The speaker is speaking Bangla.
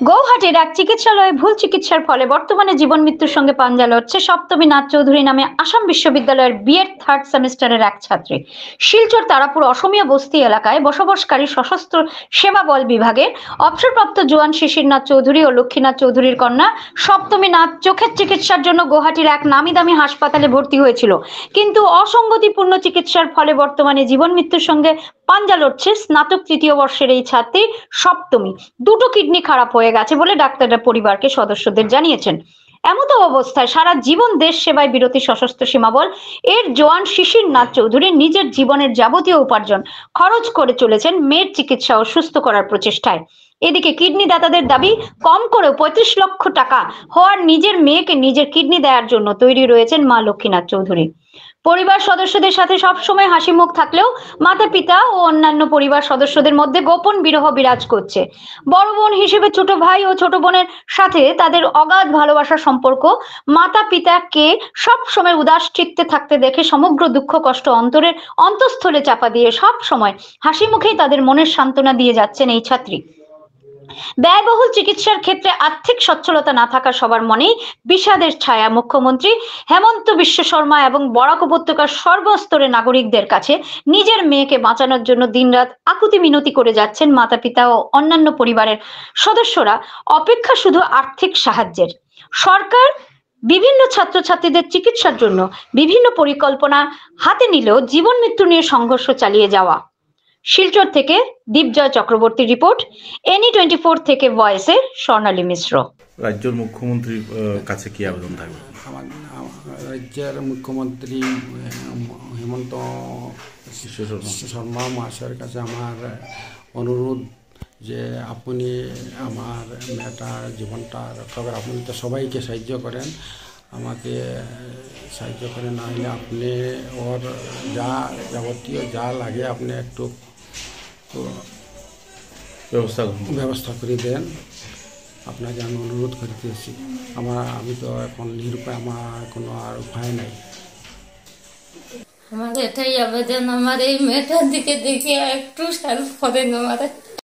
গৌহাটির এক চিকিৎসালয়ে ভুল চিকিৎসার ফলে বর্তমানে জীবন মৃত্যুর সঙ্গে পাঞ্জা লড়ছে সপ্তমী নাথ চৌধুরী নামে আসাম বিশ্ববিদ্যালয়ের বিএড থার্ড সেমিস্টারের এক ছাত্রী। শিলচর তারাপুর অসমিয়া বস্তি এলাকায় বসবাসকারী সশস্ত্র সেবা বল বিভাগের অবসরপ্রাপ্ত জওয়ান শিশির নাথ চৌধুরী ও লক্ষ্মীনাথ চৌধুরীর কন্যা সপ্তমী নাথ চোখের চিকিৎসার জন্য গুয়াহাটির এক নামি দামি হাসপাতালে ভর্তি হয়েছিল, কিন্তু অসঙ্গতিপূর্ণ চিকিৎসার ফলে বর্তমানে জীবন মৃত্যুর সঙ্গে পাঞ্জা লড়ছে স্নাতক তৃতীয় বর্ষের এই ছাত্রী সপ্তমী। দুটো কিডনি খারাপ হয়ে গেছে বলে ডাক্তাররা পরিবারকে সদস্যদের জানিয়েছেন। এমতো অবস্থায় সারা জীবন দেশ সেবায় বিরতি সশস্ত্র সীমাবল এর জওয়ান শিশির নাথ চৌধুরী নিজের জীবনের যাবতীয় উপার্জন খরচ করে চলেছেন মেয়ের চিকিৎসা ও সুস্থ করার প্রচেষ্টায়। এদিকে কিডনি দাতাদের দাবি, কম করেও 35 লক্ষ টাকা হওয়ার নিজের মেয়েকে নিজের কিডনি দেওয়ার জন্য তৈরি রয়েছেন মা লক্ষ্মীনাথ চৌধুরী। পরিবার সদস্যদের সাথে সবসময় হাসি মুখ থাকলেও মাতা পিতা ও অন্যান্য পরিবার সদস্যদের মধ্যে গোপন বিরহ বিরাজ করছে। বড় বোন হিসেবে ছোট ভাই ও ছোট বোনের সাথে তাদের অগাধ ভালোবাসার সম্পর্ক মাতা পিতাকে সবসময় উদাস চিত্তে থাকতে দেখে সমগ্র দুঃখ কষ্ট অন্তরের অন্তঃস্থলে চাপা দিয়ে সব সময় হাসি মুখেই তাদের মনের সান্ত্বনা দিয়ে যাচ্ছেন এই ছাত্রী। ব্যয়বহুল চিকিৎসার ক্ষেত্রে আর্থিক সচ্ছলতা না থাকা সবার মনেই বিষাদের ছায়া। মুখ্যমন্ত্রী হেমন্ত বিশ্ব শর্মা এবং বরাক উপত্যকার সর্বস্তরের নাগরিকদের কাছে নিজের মেয়েকে বাঁচানোর জন্য দিনরাত আকুতি মিনতি করে যাচ্ছেন মাতা পিতা ও অন্যান্য পরিবারের সদস্যরা। অপেক্ষা শুধু আর্থিক সাহায্যের। সরকার বিভিন্ন ছাত্রছাত্রীদের চিকিৎসার জন্য বিভিন্ন পরিকল্পনা হাতে নিলেও জীবন মৃত্যু নিয়ে সংঘর্ষ চালিয়ে যাওয়া। শিলচর থেকে দীপজয় চক্রবর্তীর রিপোর্ট, এনি 24 থেকে ভয়েসের স্বর্ণালী মিশ্র। রাজ্যের মুখ্যমন্ত্রীর কাছে কি আবেদন থাকবে? রাজ্যের মুখ্যমন্ত্রী হেমন্ত শর্মা মহাশয়ের কাছে আমার অনুরোধ যে আপনি আমার মেয়েটার জীবনটা রক্ষা করে, আপনি তো সবাইকে সাহায্য করেন, আমাকে সাহায্য করে, না হলে আপনি ওর যা যাবতীয় যা লাগে আপনি একটু ব্যবস্থা করে দেন। আপনাকে আমি অনুরোধ করতেছি। আমি তো এখন নিরুপায়, আমার কোনো আর উপায় নাই। আমার এটাই আবেদন, আমার এই মেয়েটার দিকে দেখে একটু হেল্প করেন আমাদের।